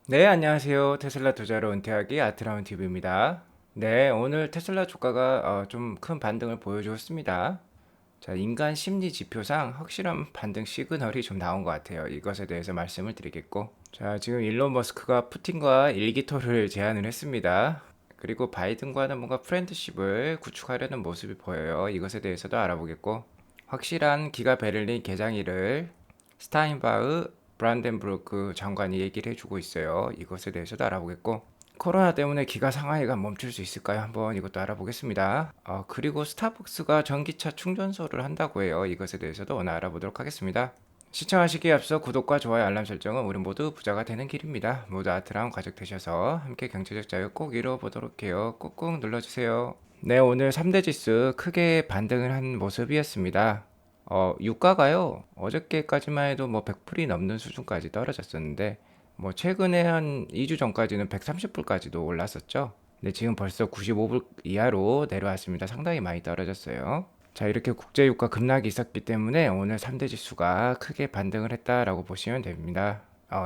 네, 안녕하세요. 테슬라 투자로 은퇴하기 아트라운 TV입니다. 네, 오늘 테슬라 주가가 좀 큰 반등을 보여주었습니다. 자, 인간 심리 지표상 확실한 반등 시그널이 좀 나온 것 같아요. 이것에 대해서 말씀을 드리겠고. 자, 지금 일론 머스크가 푸틴과 일기토를 제안을 했습니다. 그리고 바이든과는 뭔가 프렌드십을 구축하려는 모습이 보여요. 이것에 대해서도 알아보겠고. 확실한 기가 베를린 개장일을 스타인바흐 브란덴부르크 장관이 얘기를 해주고 있어요. 이것에 대해서도 알아보겠고. 코로나 때문에 기가 상하이가 멈출 수 있을까요? 한번 이것도 알아보겠습니다. 그리고 스타벅스가 전기차 충전소를 한다고 해요. 이것에 대해서도 오늘 알아보도록 하겠습니다. 시청하시기에 앞서 구독과 좋아요, 알람 설정은 우리 모두 부자가 되는 길입니다. 모두 아트라운 가족 되셔서 함께 경제적 자유 꼭 이루어보도록 해요. 꾹꾹 눌러주세요. 네, 오늘 3대 지수 크게 반등을 한 모습이었습니다. 유가가요, 어저께까지만 해도 뭐 100불이 넘는 수준까지 떨어졌었는데, 뭐 최근에 한 2주 전까지는 130불까지도 올랐었죠. 근데 지금 벌써 95불 이하로 내려왔습니다. 상당히 많이 떨어졌어요. 자, 이렇게 국제 유가 급락이 있었기 때문에 오늘 3대 지수가 크게 반등을 했다라고 보시면 됩니다.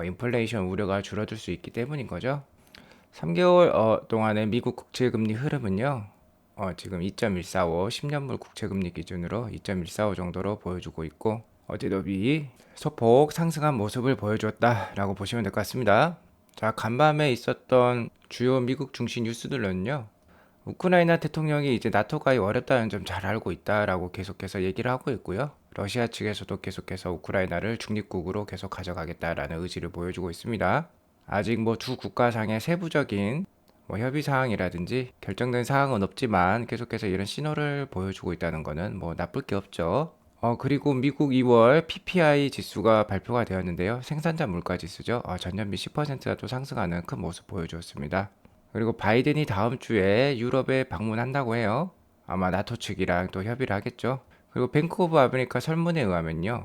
인플레이션 우려가 줄어들 수 있기 때문인 거죠. 3개월 동안의 미국 국채금리 흐름은요. 지금 2.145, 10년물 국채금리 기준으로 2.145 정도로 보여주고 있고, 어제도 비 소폭 상승한 모습을 보여주었다라고 보시면 될 것 같습니다. 자, 간밤에 있었던 주요 미국 중심 뉴스들은요. 우크라이나 대통령이 이제 나토 가입 어렵다는 점 잘 알고 있다라고 계속해서 얘기를 하고 있고요. 러시아 측에서도 계속해서 우크라이나를 중립국으로 계속 가져가겠다라는 의지를 보여주고 있습니다. 아직 뭐 두 국가 상의 세부적인 뭐 협의 사항이라든지 결정된 사항은 없지만 계속해서 이런 신호를 보여주고 있다는 거는 뭐 나쁠 게 없죠. 그리고 미국 2월 PPI 지수가 발표가 되었는데요. 생산자 물가 지수죠. 전년비 10%가 또 상승하는 큰 모습 보여주었습니다. 그리고 바이든이 다음 주에 유럽에 방문한다고 해요. 아마 나토 측이랑 또 협의를 하겠죠. 그리고 뱅크 오브 아메리카 설문에 의하면요,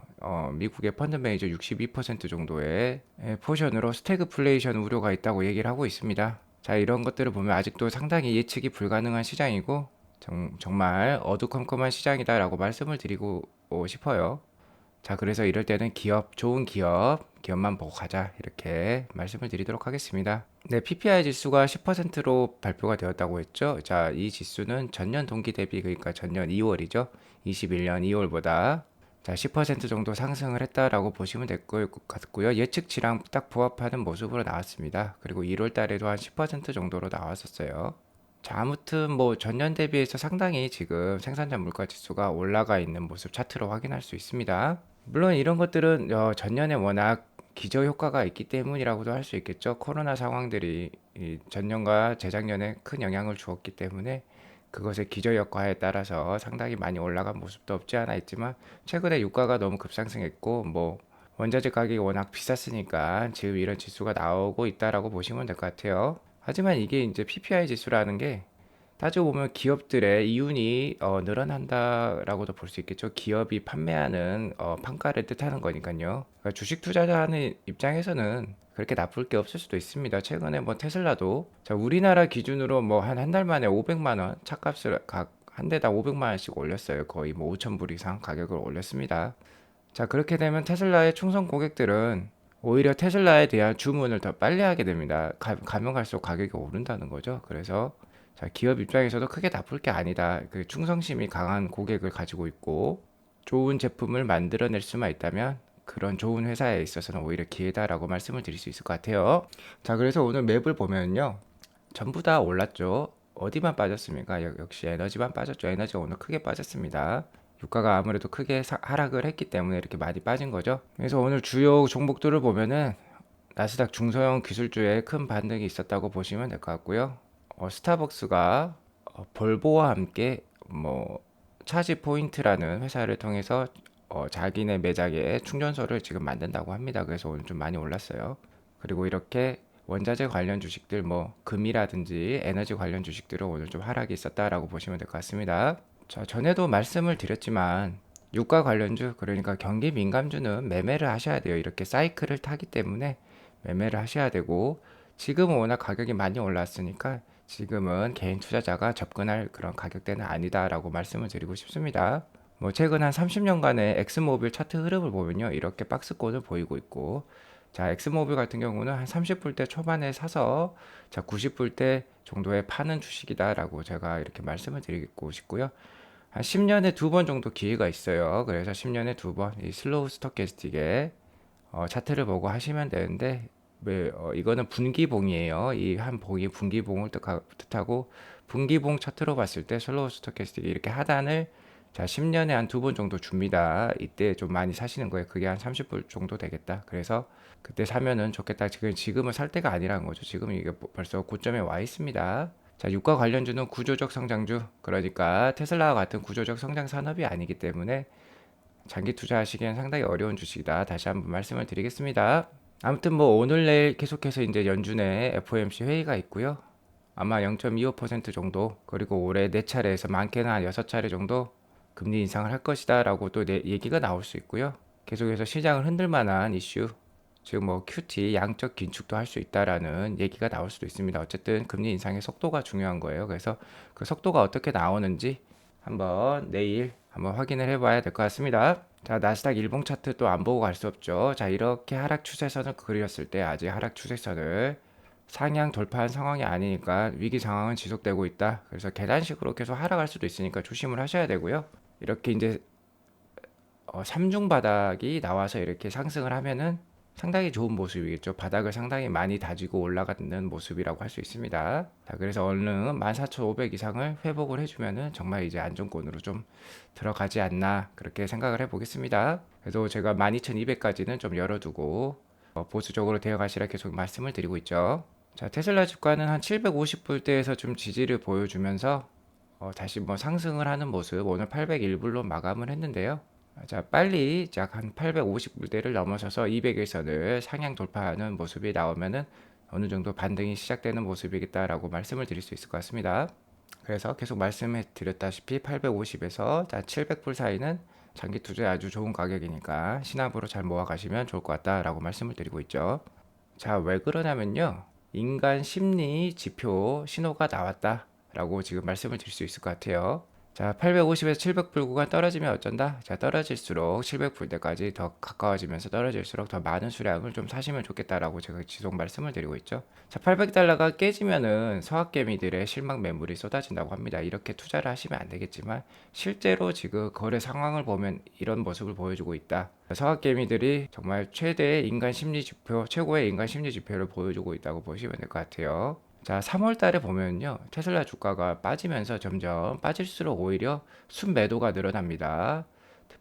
미국의 펀드 매니저 62% 정도의 포션으로 스태그플레이션 우려가 있다고 얘기를 하고 있습니다. 자, 이런 것들을 보면 아직도 상당히 예측이 불가능한 시장이고, 정말 어두컴컴한 시장이다라고 말씀을 드리고 싶어요. 자, 그래서 이럴 때는 좋은 기업만 보고 가자. 이렇게 말씀을 드리도록 하겠습니다. 네, PPI 지수가 10%로 발표가 되었다고 했죠. 자, 이 지수는 전년 동기 대비, 그러니까 전년 2월이죠. 21년 2월보다 자, 10% 정도 상승을 했다라고 보시면 될 것 같고요. 예측치랑 딱 부합하는 모습으로 나왔습니다. 그리고 1월 달에도 한 10% 정도로 나왔었어요. 자, 아무튼 뭐 전년 대비해서 상당히 지금 생산자 물가 지수가 올라가 있는 모습 차트로 확인할 수 있습니다. 물론 이런 것들은 전년에 워낙 기저 효과가 있기 때문이라고도 할 수 있겠죠. 코로나 상황들이 이 전년과 재작년에 큰 영향을 주었기 때문에 그것의 기저 효과에 따라서 상당히 많이 올라간 모습도 없지 않아 있지만, 최근에 유가가 너무 급상승했고 뭐 원자재 가격이 워낙 비쌌으니까 지금 이런 지수가 나오고 있다라고 보시면 될 것 같아요. 하지만 이게 이제 PPI 지수라는 게 따지고 보면 기업들의 이윤이 늘어난다라고도 볼 수 있겠죠. 기업이 판매하는 판가를 뜻하는 거니까요. 그러니까 주식 투자자하는 입장에서는 그렇게 나쁠 게 없을 수도 있습니다. 최근에 뭐 테슬라도 자, 우리나라 기준으로 뭐 한 달 만에 500만 원 차값을 각 한 대당 500만 원씩 올렸어요. 거의 뭐 5천 불 이상 가격을 올렸습니다. 자, 그렇게 되면 테슬라의 충성 고객들은 오히려 테슬라에 대한 주문을 더 빨리 하게 됩니다. 가면 갈수록 가격이 오른다는 거죠. 그래서 자, 기업 입장에서도 크게 나쁠 게 아니다. 그 충성심이 강한 고객을 가지고 있고 좋은 제품을 만들어낼 수만 있다면 그런 좋은 회사에 있어서는 오히려 기회다라고 말씀을 드릴 수 있을 것 같아요. 자, 그래서 오늘 맵을 보면요. 전부 다 올랐죠. 어디만 빠졌습니까? 역시 에너지만 빠졌죠. 에너지가 오늘 크게 빠졌습니다. 유가가 아무래도 크게 하락을 했기 때문에 이렇게 많이 빠진 거죠. 그래서 오늘 주요 종목들을 보면은 나스닥 중소형 기술주에 큰 반등이 있었다고 보시면 될 것 같고요. 스타벅스가 볼보와 함께 뭐 차지 포인트라는 회사를 통해서 자기네 매장에 충전소를 지금 만든다고 합니다. 그래서 오늘 좀 많이 올랐어요. 그리고 이렇게 원자재 관련 주식들 뭐 금이라든지 에너지 관련 주식들은 오늘 좀 하락이 있었다라고 보시면 될 것 같습니다. 자, 전에도 말씀을 드렸지만 유가 관련주, 그러니까 경기 민감주는 매매를 하셔야 돼요. 이렇게 사이클을 타기 때문에 매매를 하셔야 되고, 지금은 워낙 가격이 많이 올랐으니까 지금은 개인 투자자가 접근할 그런 가격대는 아니다라고 말씀을 드리고 싶습니다. 뭐 최근 한 30년간의 엑스모빌 차트 흐름을 보면요, 이렇게 박스권을 보이고 있고, 자, 엑스모빌 같은 경우는 한 30불대 초반에 사서 자, 90불대 정도에 파는 주식이다라고 제가 이렇게 말씀을 드리고 싶고요. 한 10년에 두 번 정도 기회가 있어요. 그래서 10년에 두 번 이 슬로우 스토캐스틱에 차트를 보고 하시면 되는데 이거는 분기봉이에요. 이 한 봉이 분기봉을 뜻하고 분기봉 차트로 봤을 때 슬로우 스토캐스틱이 이렇게 하단을 자 10년에 한 두 번 정도 줍니다. 이때 좀 많이 사시는 거예요. 그게 한 30불 정도 되겠다. 그래서 그때 사면은 좋겠다. 지금은 살 때가 아니라는 거죠. 지금 이게 벌써 고점에 와 있습니다. 자, 유가 관련주는 구조적 성장주, 그러니까 테슬라와 같은 구조적 성장 산업이 아니기 때문에 장기 투자하시기엔 상당히 어려운 주식이다. 다시 한번 말씀을 드리겠습니다. 아무튼 뭐 오늘 내일 계속해서 이제 연준의 FOMC 회의가 있고요. 아마 0.25% 정도, 그리고 올해 4차례에서 많게는 한 6차례 정도 금리 인상을 할 것이다라고 또 얘기가 나올 수 있고요. 계속해서 시장을 흔들 만한 이슈, 즉 뭐 QT 양적 긴축도 할 수 있다라는 얘기가 나올 수도 있습니다. 어쨌든 금리 인상의 속도가 중요한 거예요. 그래서 그 속도가 어떻게 나오는지 한번 내일 한번 확인을 해봐야 될 것 같습니다. 자, 나스닥 일봉 차트 또 안 보고 갈 수 없죠. 자, 이렇게 하락 추세선을 그렸을 때 아직 하락 추세선을 상향 돌파한 상황이 아니니까 위기 상황은 지속되고 있다. 그래서 계단식으로 계속 하락할 수도 있으니까 조심을 하셔야 되고요. 이렇게 이제 3중 바닥이 나와서 이렇게 상승을 하면은 상당히 좋은 모습이겠죠. 바닥을 상당히 많이 다지고 올라가는 모습이라고 할 수 있습니다. 자, 그래서 얼른 14,500 이상을 회복을 해주면은 정말 이제 안정권으로 좀 들어가지 않나 그렇게 생각을 해보겠습니다. 그래도 제가 12,200까지는 좀 열어두고 보수적으로 대응하시라 계속 말씀을 드리고 있죠. 자, 테슬라 주가는 한 750불대에서 좀 지지를 보여주면서 다시 뭐 상승을 하는 모습 오늘 801불로 마감을 했는데요. 자, 빨리 약 한 850불대를 넘어서서 200일선을 상향 돌파하는 모습이 나오면은 어느 정도 반등이 시작되는 모습이겠다라고 말씀을 드릴 수 있을 것 같습니다. 그래서 계속 말씀해 드렸다시피 850에서 700불 사이는 장기 투자에 아주 좋은 가격이니까 신압으로 잘 모아 가시면 좋을 것 같다라고 말씀을 드리고 있죠. 자, 왜 그러냐면요. 인간 심리 지표 신호가 나왔다라고 지금 말씀을 드릴 수 있을 것 같아요. 자, 850에서 700불 구간 떨어지면 어쩐다? 자, 떨어질수록 700불대까지 더 가까워지면서 떨어질수록 더 많은 수량을 좀 사시면 좋겠다라고 제가 지속 말씀을 드리고 있죠. 자, 800달러가 깨지면은 서학개미들의 실망 매물이 쏟아진다고 합니다. 이렇게 투자를 하시면 안 되겠지만 실제로 지금 거래 상황을 보면 이런 모습을 보여주고 있다. 서학개미들이 정말 최대의 인간 심리 지표, 최고의 인간 심리 지표를 보여주고 있다고 보시면 될 것 같아요. 자, 3월 달에 보면요. 테슬라 주가가 빠지면서 점점 빠질수록 오히려 순매도가 늘어납니다.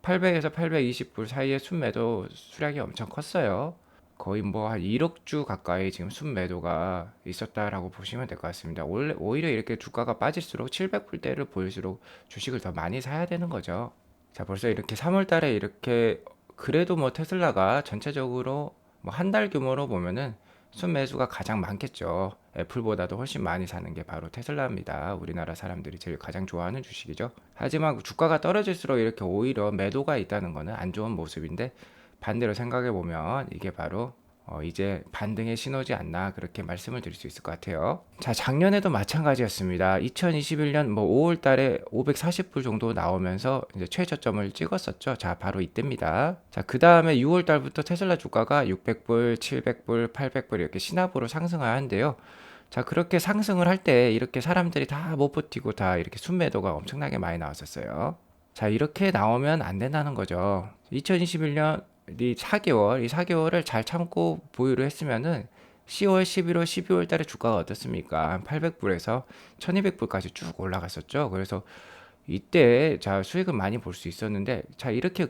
800에서 820불 사이에 순매도 수량이 엄청 컸어요. 거의 뭐 한 1억 주 가까이 지금 순매도가 있었다라고 보시면 될 것 같습니다. 원래 오히려 이렇게 주가가 빠질수록 700불대를 보일수록 주식을 더 많이 사야 되는 거죠. 자, 벌써 이렇게 3월 달에 이렇게 그래도 뭐 테슬라가 전체적으로 뭐 한 달 규모로 보면은 순매수가 가장 많겠죠. 애플보다도 훨씬 많이 사는 게 바로 테슬라입니다. 우리나라 사람들이 제일 가장 좋아하는 주식이죠. 하지만 주가가 떨어질수록 이렇게 오히려 매도가 있다는 것은 안 좋은 모습인데 반대로 생각해 보면 이게 바로 이제 반등의 신호지 않나 그렇게 말씀을 드릴 수 있을 것 같아요. 자, 작년에도 마찬가지였습니다. 2021년 뭐 5월 달에 540불 정도 나오면서 이제 최저점을 찍었었죠. 자, 바로 이때입니다. 자, 그 다음에 6월 달부터 테슬라 주가가 600불, 700불, 800불 이렇게 신압으로 상승하는데요. 자, 그렇게 상승을 할 때 이렇게 사람들이 다 못 버티고 다 이렇게 순매도가 엄청나게 많이 나왔었어요. 자, 이렇게 나오면 안 된다는 거죠. 2021년 이 4개월을 잘 참고 보유를 했으면은 10월, 11월, 12월 달에 주가가 어떻습니까? 한 800불에서 1200불까지 쭉 올라갔었죠. 그래서 이때 자, 수익은 많이 볼 수 있었는데 자, 이렇게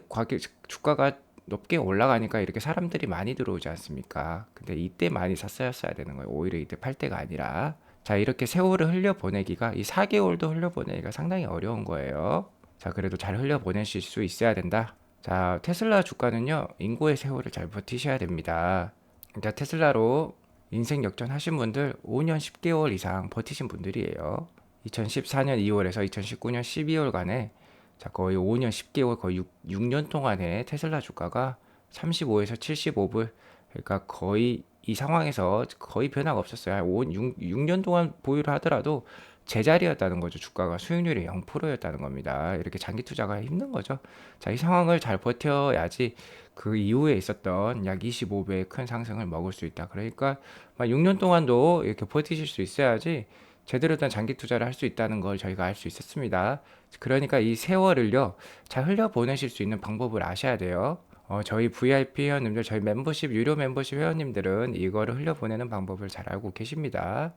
주가가 높게 올라가니까 이렇게 사람들이 많이 들어오지 않습니까? 근데 이때 많이 샀어야 되는 거예요. 오히려 이때 팔 때가 아니라. 자, 이렇게 세월을 흘려보내기가 이 4개월도 흘려보내기가 상당히 어려운 거예요. 자, 그래도 잘 흘려보내실 수 있어야 된다. 자, 테슬라 주가는요, 인고의 세월을 잘 버티셔야 됩니다. 그러니까 테슬라로 인생 역전하신 분들 5년 10개월 이상 버티신 분들이에요. 2014년 2월에서 2019년 12월간에 자, 거의 5년 10개월 거의 6년 동안에 테슬라 주가가 35에서 75불 그러니까 거의 이 상황에서 거의 변화가 없었어요. 한 6년 동안 보유를 하더라도 제자리였다는 거죠. 주가가 수익률이 0%였다는 겁니다. 이렇게 장기 투자가 힘든 거죠. 자, 이 상황을 잘 버텨야지 그 이후에 있었던 약 25배의 큰 상승을 먹을 수 있다. 그러니까 6년 동안도 이렇게 버티실 수 있어야지 제대로 된 장기 투자를 할 수 있다는 걸 저희가 알 수 있었습니다. 그러니까 이 세월을요, 잘 흘려보내실 수 있는 방법을 아셔야 돼요. 저희 VIP 회원님들, 저희 멤버십, 유료 멤버십 회원님들은 이거를 흘려보내는 방법을 잘 알고 계십니다.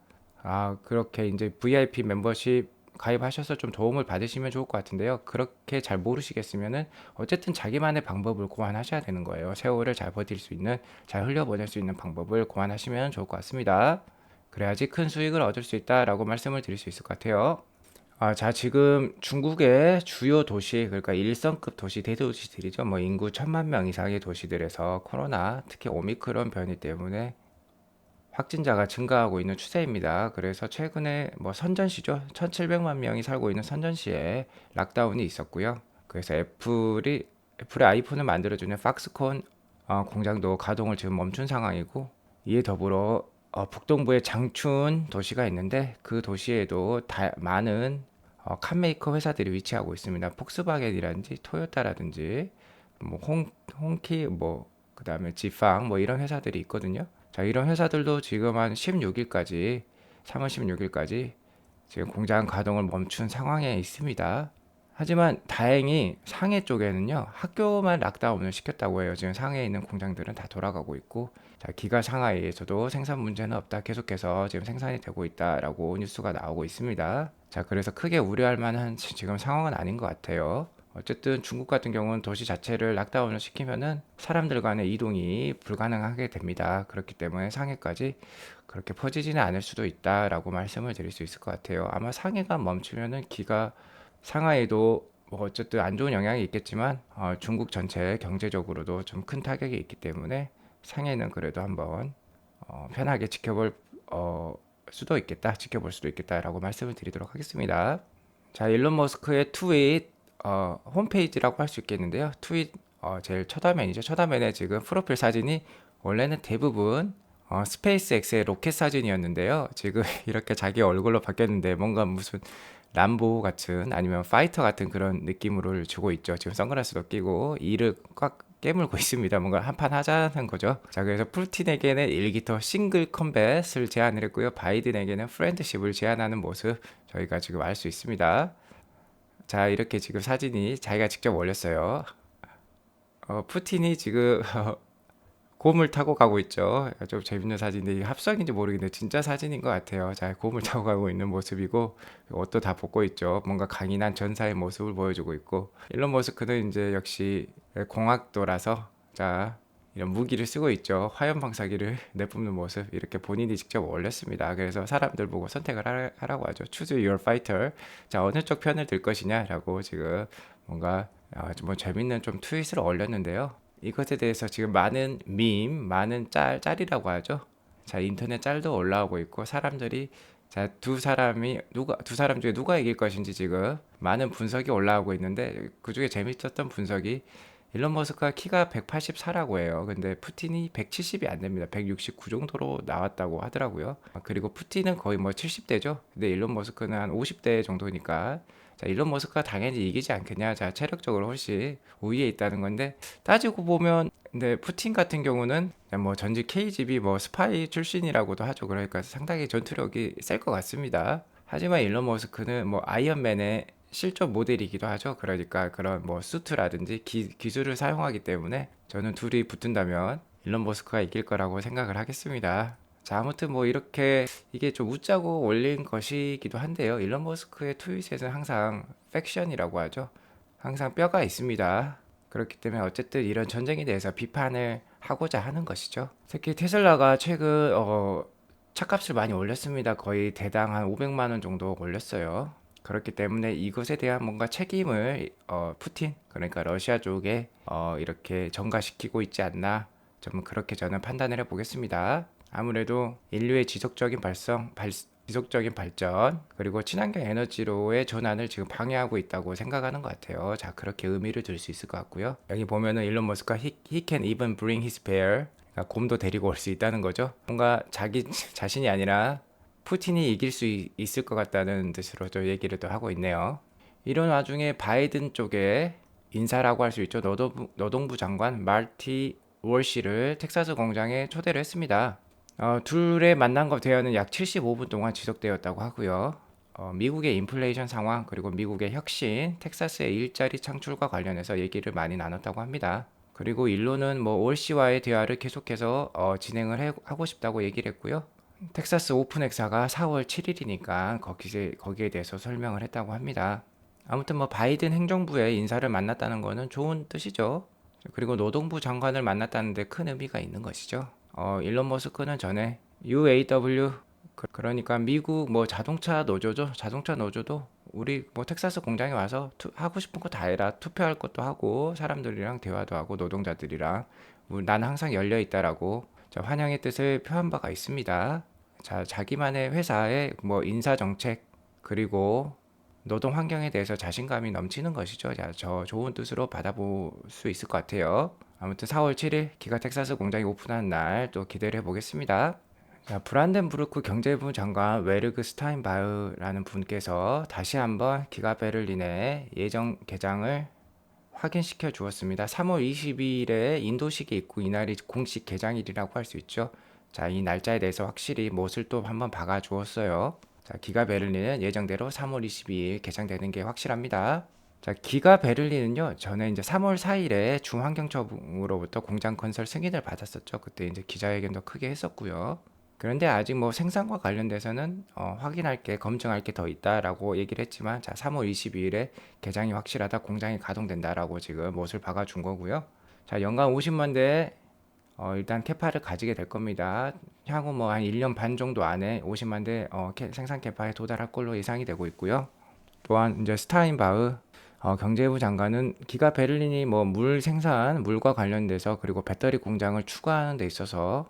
그렇게 이제 VIP 멤버십 가입하셔서 좀 도움을 받으시면 좋을 것 같은데요. 그렇게 잘 모르시겠으면은 어쨌든 자기만의 방법을 고안하셔야 되는 거예요. 세월을 잘 버틸 수 있는, 잘 흘려보낼 수 있는 방법을 고안하시면 좋을 것 같습니다. 그래야지 큰 수익을 얻을 수 있다라고 말씀을 드릴 수 있을 것 같아요. 자, 지금 중국의 주요 도시, 그러니까 1성급 도시, 대도시들이죠. 뭐 인구 1000만 명 이상의 도시들에서 코로나, 특히 오미크론 변이 때문에 확진자가 증가하고 있는 추세입니다. 그래서 최근에 뭐 선전시죠. 1700만 명이 살고 있는 선전시에 락다운이 있었고요. 그래서 애플의 아이폰을 만들어주는 팍스콘 공장도 가동을 지금 멈춘 상황이고, 이에 더불어 북동부의 장춘 도시가 있는데 그 도시에도 많은 칸메이커 회사들이 위치하고 있습니다. 폭스바겐이라든지 토요타라든지 뭐 홍키 뭐 그다음에 지팡 뭐 이런 회사들이 있거든요. 자, 이런 회사들도 지금 한 16일까지 3월 16일까지 지금 공장 가동을 멈춘 상황에 있습니다. 하지만 다행히 상해 쪽에는요, 학교만 락다운을 시켰다고 해요. 지금 상해에 있는 공장들은 다 돌아가고 있고, 자, 기가 상하이에서도 생산 문제는 없다. 계속해서 지금 생산이 되고 있다라고 뉴스가 나오고 있습니다. 자, 그래서 크게 우려할 만한 지금 상황은 아닌 것 같아요. 어쨌든 중국 같은 경우는 도시 자체를 락다운을 시키면은 사람들 간의 이동이 불가능하게 됩니다. 그렇기 때문에 상해까지 그렇게 퍼지지는 않을 수도 있다라고 말씀을 드릴 수 있을 것 같아요. 아마 상해가 멈추면은 기가 상하이도 뭐 어쨌든 안 좋은 영향이 있겠지만 중국 전체 경제적으로도 좀 큰 타격이 있기 때문에 상해는 그래도 한번 편하게 수도 있겠다, 지켜볼 수도 있겠다라고 말씀을 드리도록 하겠습니다. 자, 일론 머스크의 트윗 홈페이지라고 할 수 있겠는데요. 트윗 제일 첫 화면이죠. 첫 화면에 지금 프로필 사진이 원래는 대부분 스페이스X의 로켓 사진이었는데요. 지금 이렇게 자기 얼굴로 바뀌었는데 뭔가 무슨 람보 같은 아니면 파이터 같은 그런 느낌으로 주고 있죠. 지금 선글라스도 끼고 이를 꽉 깨물고 있습니다. 뭔가 한판 하자는 거죠. 자, 그래서 푸틴에게는 일기토 싱글 컴뱃을 제안을 했고요. 바이든에게는 프렌드십을 제안하는 모습 저희가 지금 알 수 있습니다. 자, 이렇게 지금 사진이 자기가 직접 올렸어요. 푸틴이 지금 곰을 타고 가고 있죠. 좀 재밌는 사진인데 이게 합성인지 모르겠는데 진짜 사진인 것 같아요. 자, 곰을 타고 가고 있는 모습이고 옷도 다 벗고 있죠. 뭔가 강인한 전사의 모습을 보여주고 있고, 일론 머스크는 이제 역시 공학도라서 자, 이런 무기를 쓰고 있죠. 화염 방사기를 내뿜는 모습 이렇게 본인이 직접 올렸습니다. 그래서 사람들 보고 선택을 하라고 하죠. Choose your fighter. 자, 어느 쪽 편을 들 것이냐라고 지금 뭔가 뭐 재밌는 좀 트윗을 올렸는데요. 이것에 대해서 지금 많은 많은 짤이라고 하죠. 자, 인터넷 짤도 올라오고 있고 사람들이 자, 두 사람 중에 누가 이길 것인지 지금 많은 분석이 올라오고 있는데 그 중에 재밌었던 분석이 일론 머스크가 키가 184라고 해요. 근데 푸틴이 170이 안 됩니다. 169 정도로 나왔다고 하더라고요. 그리고 푸틴은 거의 뭐 70대죠. 근데 일론 머스크는 한 50대 정도니까 자, 일론 머스크가 당연히 이기지 않겠냐. 자, 체력적으로 훨씬 우위에 있다는 건데 따지고 보면 근데 푸틴 같은 경우는 뭐 전직 KGB 뭐 스파이 출신이라고도 하죠. 그러니까 상당히 전투력이 셀 것 같습니다. 하지만 일론 머스크는 뭐 아이언맨의 실존 모델이기도 하죠. 그러니까 그런 뭐 수트라든지 기술을 사용하기 때문에 저는 둘이 붙은다면 일론 머스크가 이길 거라고 생각을 하겠습니다. 자, 아무튼 뭐 이렇게 이게 좀 웃자고 올린 것이기도 한데요. 일론 머스크의 트윗에는 항상 팩션이라고 하죠. 항상 뼈가 있습니다. 그렇기 때문에 어쨌든 이런 전쟁에 대해서 비판을 하고자 하는 것이죠. 특히 테슬라가 최근 차값을 많이 올렸습니다. 거의 대당 한 500만 원 정도 올렸어요. 그렇기 때문에 이것에 대한 뭔가 책임을 푸틴 그러니까 러시아 쪽에 이렇게 전가시키고 있지 않나 좀 그렇게 저는 판단을 해보겠습니다. 아무래도 인류의 지속적인 발전 그리고 친환경 에너지로의 전환을 지금 방해하고 있다고 생각하는 것 같아요. 자, 그렇게 의미를 둘 수 있을 것 같고요. 여기 보면은 일론 머스크가 he can even bring his bear 그러니까 곰도 데리고 올 수 있다는 거죠. 뭔가 자기 자신이 아니라 푸틴이 이길 수 있을 것 같다는 뜻으로 저 얘기를 또 하고 있네요. 이런 와중에 바이든 쪽에 인사라고 할 수 있죠. 노동부 장관 말티 월시를 텍사스 공장에 초대를 했습니다. 둘의 만남과 대화는 약 75분 동안 지속되었다고 하고요. 미국의 인플레이션 상황 그리고 미국의 혁신, 텍사스의 일자리 창출과 관련해서 얘기를 많이 나눴다고 합니다. 그리고 일로는 뭐 올씨와의 대화를 계속해서 진행을 하고 싶다고 얘기를 했고요. 텍사스 오픈엑사가 4월 7일이니까 거기에 대해서 설명을 했다고 합니다. 아무튼 뭐 바이든 행정부의 인사를 만났다는 거는 좋은 뜻이죠. 그리고 노동부 장관을 만났다는 데 큰 의미가 있는 것이죠. 일론 머스크는 전에 UAW 그러니까 미국 뭐 자동차 노조죠. 자동차 노조도 우리 뭐 텍사스 공장에 와서 하고 싶은 거 다 해라. 투표할 것도 하고 사람들이랑 대화도 하고 노동자들이랑 나는 항상 열려 있다라고 환영의 뜻을 표한 바가 있습니다. 자, 자기만의 회사의 뭐 인사 정책 그리고 노동 환경에 대해서 자신감이 넘치는 것이죠. 자, 저 좋은 뜻으로 받아볼 수 있을 것 같아요. 아무튼 4월 7일 기가 텍사스 공장이 오픈하는 날 또 기대를 해보겠습니다. 자, 브란덴부르크 경제부 장관 웨르그 스타인바흐라는 분께서 다시 한번 기가 베를린의 예정 개장을 확인시켜 주었습니다. 3월 22일에 인도식이 있고 이날이 공식 개장일이라고 할 수 있죠. 자, 이 날짜에 대해서 확실히 못을 또 한번 박아 주었어요. 자, 기가 베를린은 예정대로 3월 22일 개장되는 게 확실합니다. 자, 기가 베를린은요, 전에 이제 3월 4일에 중환경청으로부터 공장 건설 승인을 받았었죠. 그때 이제 기자회견도 크게 했었고요. 그런데 아직 뭐 생산과 관련돼서는 확인할 게, 검증할 게 더 있다라고 얘기를 했지만, 자, 3월 22일에 개장이 확실하다, 공장이 가동된다라고 지금 못을 박아준 거고요. 자, 연간 50만 대 일단 캐파를 가지게 될 겁니다. 향후 뭐 한 1년 반 정도 안에 50만 대 생산 캐파에 도달할 걸로 예상이 되고 있고요. 또한 이제 스타인바흐 경제부 장관은 기가 베를린이 뭐 물 생산, 물과 관련돼서 그리고 배터리 공장을 추가하는 데 있어서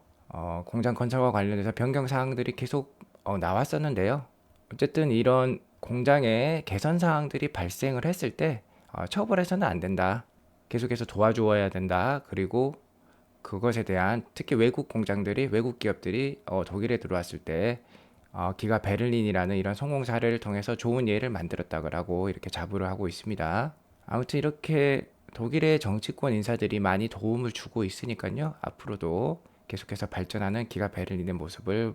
공장 건설과 관련해서 변경 사항들이 계속 나왔었는데요. 어쨌든 이런 공장에 개선 사항들이 발생을 했을 때 처벌해서는 안 된다. 계속해서 도와주어야 된다. 그리고 그것에 대한 특히 외국 공장들이 외국 기업들이 독일에 들어왔을 때 기가 베를린이라는 이런 성공 사례를 통해서 좋은 예를 만들었다고 이렇게 자부를 하고 있습니다. 아무튼 이렇게 독일의 정치권 인사들이 많이 도움을 주고 있으니까요. 앞으로도 계속해서 발전하는 기가 베를린의 모습을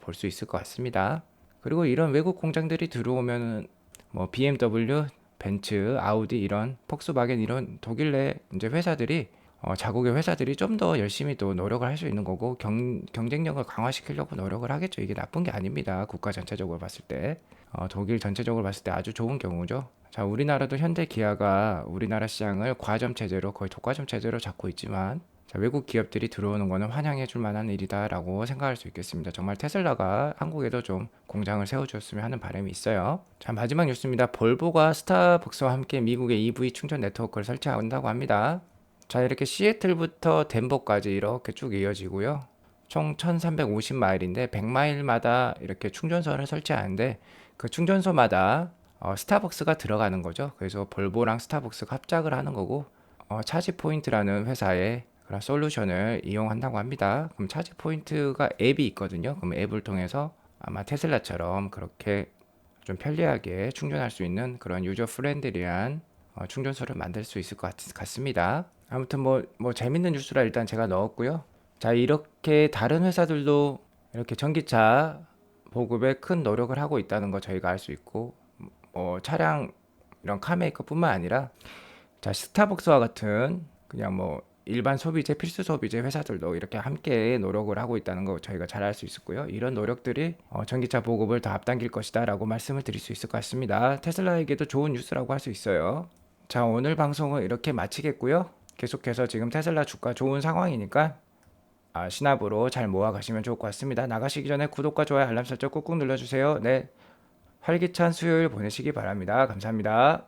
볼 수 있을 것 같습니다. 그리고 이런 외국 공장들이 들어오면 뭐 BMW, 벤츠, 아우디 이런 폭스바겐 이런 독일 내 이제 회사들이 자국의 회사들이 좀 더 열심히 또 노력을 할 수 있는 거고 경쟁력을 강화시키려고 노력을 하겠죠. 이게 나쁜 게 아닙니다. 국가 전체적으로 봤을 때 독일 전체적으로 봤을 때 아주 좋은 경우죠. 자, 우리나라도 현대 기아가 우리나라 시장을 과점 체제로 거의 독과점 체제로 잡고 있지만 자, 외국 기업들이 들어오는 거는 환영해 줄 만한 일이다라고 생각할 수 있겠습니다. 정말 테슬라가 한국에도 좀 공장을 세워줬으면 하는 바람이 있어요. 자, 마지막 뉴스입니다. 볼보가 스타벅스와 함께 미국의 EV 충전 네트워크를 설치한다고 합니다. 자, 이렇게 시애틀부터 덴버까지 이렇게 쭉 이어지고요. 총 1350마일인데 100마일마다 이렇게 충전소를 설치하는데 그 충전소마다 스타벅스가 들어가는 거죠. 그래서 볼보랑 스타벅스가 합작을 하는 거고 차지 포인트라는 회사의 그런 솔루션을 이용한다고 합니다. 그럼 차지 포인트가 앱이 있거든요. 그럼 앱을 통해서 아마 테슬라처럼 그렇게 좀 편리하게 충전할 수 있는 그런 유저 프렌들리한 충전소를 만들 수 있을 것 같습니다. 아무튼 뭐 재밌는 뉴스라 일단 제가 넣었고요. 자, 이렇게 다른 회사들도 이렇게 전기차 보급에 큰 노력을 하고 있다는 거 저희가 알 수 있고, 차량 이런 카메이커뿐만 아니라 자, 스타벅스와 같은 그냥 뭐 일반 소비재, 필수 소비재 회사들도 이렇게 함께 노력을 하고 있다는 거 저희가 잘 알 수 있었고요. 이런 노력들이 전기차 보급을 더 앞당길 것이다라고 말씀을 드릴 수 있을 것 같습니다. 테슬라에게도 좋은 뉴스라고 할 수 있어요. 자, 오늘 방송은 이렇게 마치겠고요. 계속해서 지금 테슬라 주가 좋은 상황이니까 신압으로 잘 모아 가시면 좋을 것 같습니다. 나가시기 전에 구독과 좋아요, 알람 설정 꾹꾹 눌러주세요. 네, 활기찬 수요일 보내시기 바랍니다. 감사합니다.